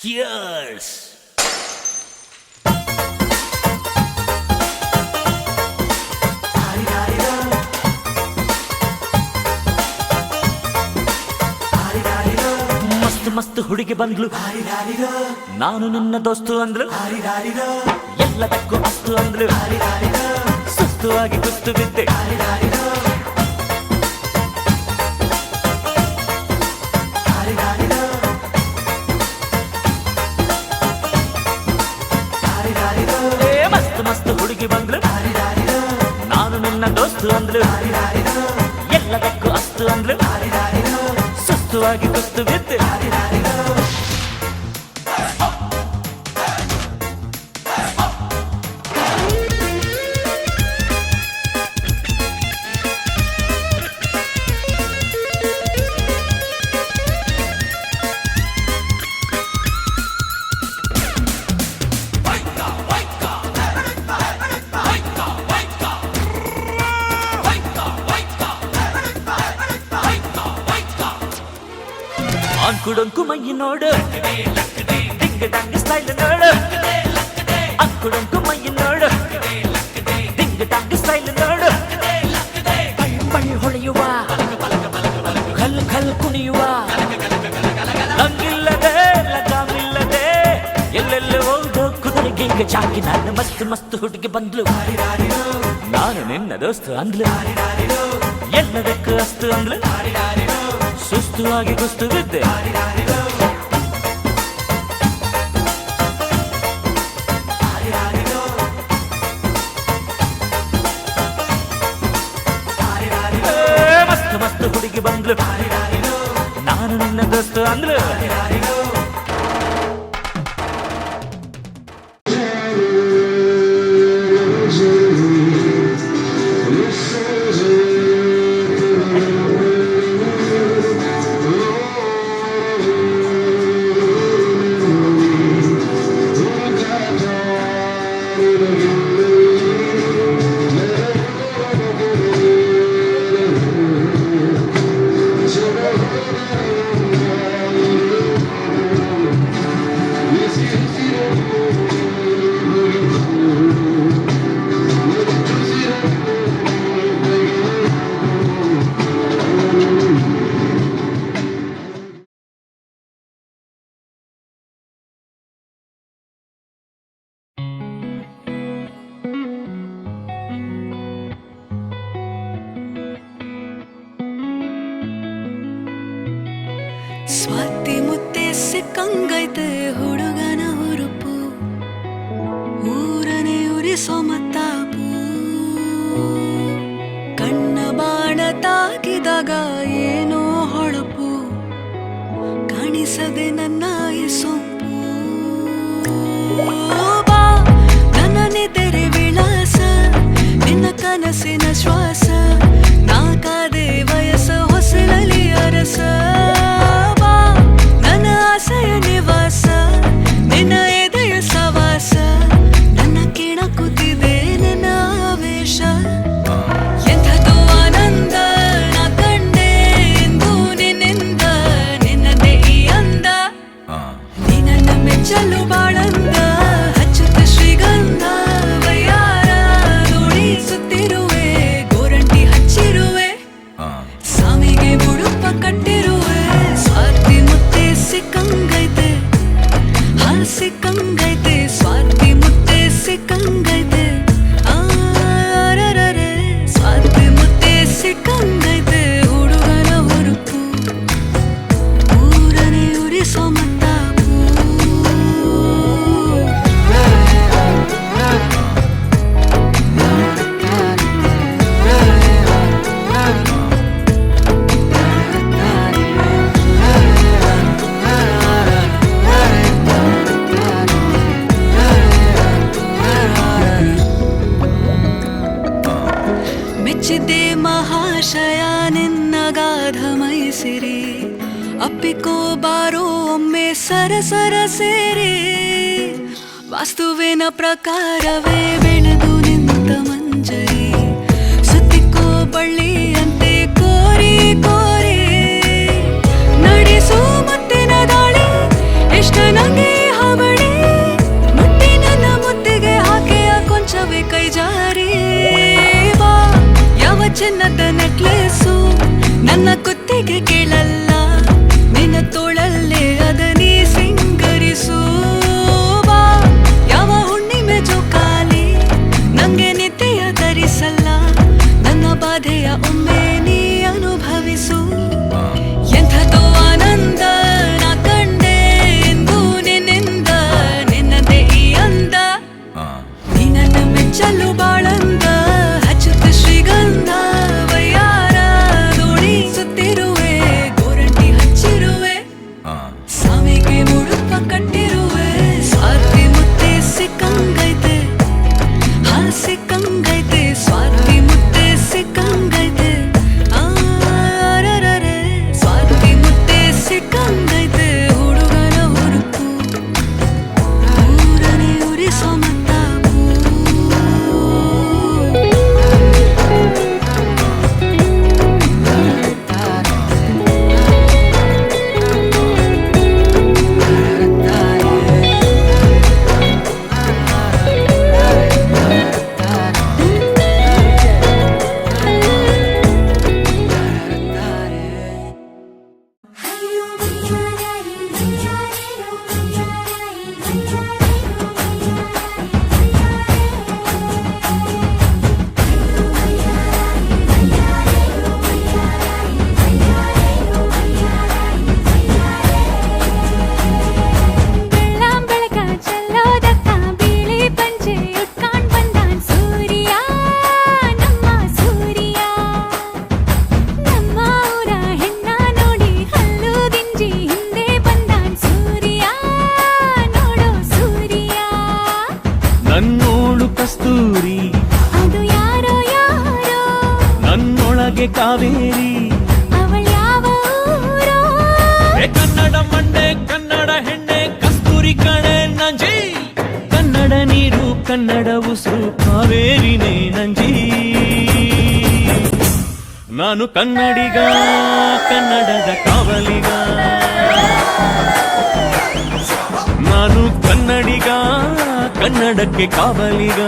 Cheers! ಮಸ್ತ್ ಮಸ್ತ್ ಹುಡುಗಿ ಬಂದ್ಲು, ನಾನು ನಿನ್ನ ದೋಸ್ತು ಅಂದ್ಲು, ಎಲ್ಲದಕ್ಕೂ ಅಸ್ತು ಅಂದ್ಲು, ಸುಸ್ತು ಆಗಿ ಕುಸ್ತು ಬಿದ್ದೆ. ಮಸ್ತ್ ಮಸ್ತ್ ಹುಡುಗಿ ಬಂದ್ಲು, ನಾನು ನಿನ್ನ ದೋಸ್ತು ಅಂದ್ಲು, ಎಲ್ಲದಕ್ಕೂ ಅಸ್ತು ಅಂದ್ಲು, ಸುಸ್ತುವಾಗಿ ಕುಸ್ತು ಬಿದ್ದೆ. ಅಂಕುಡೊಂಕು ಮೈ ನೋಡು, ಡಿಂಗ್ ಡಂಗ್ ಸ್ಟೈಲ್ ನೋಡು, ಅಂಕುಡೊಂಕು ಮೈ ನೋಡು, ಡಿಂಗ್ ಡಂಗ್ ಸ್ಟೈಲ್ ನೋಡು, ಬಳ್ಳಿ ಹೊಳೆಯುವ, ಕಲ್ ಕಲ್ ಕುಣಿಯುವ, ಲಂಗಿಲ್ಲದೆ ಲಗಾಮಿಲ್ಲದೆ ಎಲ್ಲೆಲ್ಲ ಹೋಗೋ ಕುದುರೆಗೆ ಈಗ ಚಾಕಿ. ನಾನು ಮಸ್ತ್ ಮಸ್ತ್ ಹುಡುಗಿ ಬಂದ್ಲು, ನಾನು ನಿನ್ನ ದೋಸ್ತು ಅಂದ್ಲು, ಎಲ್ಲದಕ್ಕೂ ಅಸ್ತು ಅಂದ್ಲು, ಸುಸ್ತು ಆಗಿ ಕುಸ್ತು ಬಿದ್ದೆ. ಮಸ್ತ್ ಮಸ್ತ್ ಹುಡುಗಿ ಬಂದ್ಲು, ನಾನು ನಿನ್ನ ದೋಸ್ತು ಅಂದ್ಲು. ಸ್ವಾತಿ ಮುತ್ತೆ ಸಿಕ್ಕಂಗೈತೆ ಹುಡುಗನ ಹುರುಪು, ಊರನೆ ಉರಿಸೋ ಮತ್ತಾಪು, ಕಣ್ಣ ಬಾಣ ತಾಕಿದಾಗ ಏನೋ ಹೊಳಪು, ಕಾಣಿಸದೆ ನನ್ನ ಈ ಸೊಂಪು. ಬಾ ನನ್ನ ನೆದರೆ ವಿಳಾಸ, ನಿನ್ನ ಕನಸಿನ ಶ್ವಾಸ, ನಾಕಾದೆ ವಯಸ್ಸ ಹೊಸಲಲಿ ಅರಸ. ಆಸೆಯ ನಿವಾಸ, ನಿನ್ನ ಎದೆಯ ಸವಾಸ, ನನ್ನ ಕೆಣಕುತ್ತಿದೆ ನಿನ್ನ ಆವೇಶ. ಎಂಥದೋ ಆನಂದ ನಾ ಕಂಡೆ ಎಂದು ನಿನ್ನಿಂದ, ನಿನ್ನದೇ ಈ ಅಂದ, ನೀ ನನ್ನ ಮೆಚ್ಚಲು ಬಾಳಂದ, ಹಚ್ಚುತ್ತ ಶ್ರೀಗಂಧ ವಯ್ಯಾರ ದೋಣಿಸುತ್ತಿರುವೆ, ಗೋರಂಟಿ ಹಚ್ಚಿರುವೆ, ಸಾಮಿಗೆ ಬುಡುಪ ಕಟ್ಟಿರುವೆ. ಸ್ವಾತಿ ಮುತ್ತೆ ಸಿಕ್ಕಂಗೈತೆ, ಹಾಲ್ ಸಿಕ್ಕಂಗೈತೆ, ಸ್ವಾತಿ ಮುತ್ತೆ ಸಿಕ್ಕಂಗೈತೆ, ಆರರರೆ ಸ್ವಾತಿ ಮುತ್ತೆ ಸಿಕ್ಕಂಗೈತೆ, ಹುಡುಗನ ಹುರುಪು, ಊರನೆ ಉರಿಸೋ ಮತ್ತಾಪು. ಮೆಚ್ಚಿದ್ದೆ ಮಹಾಶಯ ನಿನ್ನ ಗಾಧ ಮೈಸಿರಿ, ಅಪ್ಪಿಕೋ ಬಾರೋ ಒಮ್ಮೆ ಸರಸರ ಸೇರಿ, ವಾಸ್ತುವಿನ ಪ್ರಕಾರವೇ ಬೆಳೆದು ನಿಂತ ಮಂಜರಿ, ಸುತ್ತಿಕೋ ಬಳ್ಳಿಯಂತೆ ಕೋರಿ ಕೋರಿ, ನಡೆಸೋ ಮುತ್ತಿನ ದಾಳಿ ಎಷ್ಟ ನಂಗೆ ಹೊತ್ತಿಗೆ ಕೇಳಲ್ಲ ನಿನ್ನ ತೋಳಲ್ಲೇ ಅದನಿ ಸಿಂಗರಿಸು ಬಾ. ಯಾವ ಹುಣ್ಣಿಮೆ ಜೋಕಾಲಿ ನಂಗೆ ನಿದ್ದೆಯ ಧರಿಸಲ್ಲ, ನನ್ನ ಬಾಧೆಯ ಒಮ್ಮೆ ನೀ ಅನುಭವಿಸು. ಎಂಥದೋ ಆನಂದ ನಾ ಕಂಡೆ ಎಂದು ನಿನ್ನಿಂದ, ನಿನ್ನದೇ ಈ ಅಂದ. ನೀ ನನ್ನ ಮೆಚ್ಚಲು ಬಾಳಂದ, ಹಚ್ಚುತ್ತ ಶ್ರೀಗಂಧ ವಯ್ಯಾರ ದೋಣಿ ಸುತ್ತಿರುವೆ, ಗೋರಂಟಿ ಹಚ್ಚಿರುವೆ, ಸಾವಿಗೆ ಮುಡುಪ ಕಟ್ಟಿರುವೆ. ಸ್ವಾತಿ ಮುತ್ತೆ ಸಿಕ್ಕಂಗೈತೆ, ಹಾ ಸಿಕ್ಕಂಗೈತೆ, ಸ್ವಾತಿ ಮುತ್ತೆ ಸಿಕ್ಕಂಗೈತೆ. ಆರರರೆ ಸ್ವಾತಿ ಮುತ್ತೆ ಸಿಕ್ಕಂಗೈತೆ, ಹುಡುಗನ ಹುರುಪು ಊರನೆ ಉರಿಸೋ ಮತ್ತಾಪು. ಬೆಳ್ಳಂಬೆಳಕ ಚೆಲ್ಲೋದಕ್ಕ ಬಿಳಿ ಪಂಚೆ ಉಟ್ಕೊಂಡ್ ಬಂದಾನ್ ಸೂರ್ಯ, ನಮ್ಮ ಸೂರ್ಯ. ನಮ್ಮ ಊರ ಹೆಣ್ಣ ನೋಡಿ ಹಲ್ಲು ದಿಂಜಿ ಹಿಂದೆ ಬಂದಾನ್ ಸೂರ್ಯ, ನೋಡೋ ಸೂರ್ಯ. ನನ್ನೋಳು ಕಸ್ತೂರಿ, ಅದು ಯಾರೋ ಯಾರೋ, ನನ್ನೊಳಗೆ ಕಾವೇರಿ. ಅವಳ ಯಾವ ಊರೋ, ಏ ಕನ್ನಡ ಮಂಡೆ, ಕನ್ನಡ ಹೆಣ್ಣೆ, ಕಸ್ತೂರಿ ಕಣೆ ನಂಜಿ. ಕನ್ನಡ ನೀರು, ಕನ್ನಡ ಉಸಿರು, ಕಾವೇರಿನೇ ನಂಜಿ. ನಾನು ಕನ್ನಡಿಗ, ಕನ್ನಡದ ಕಾವಲಿಗ. ನಾನು ಕನ್ನಡಿಗ, ಕನ್ನಡಕ್ಕೆ ಕಾವಲಿಗ.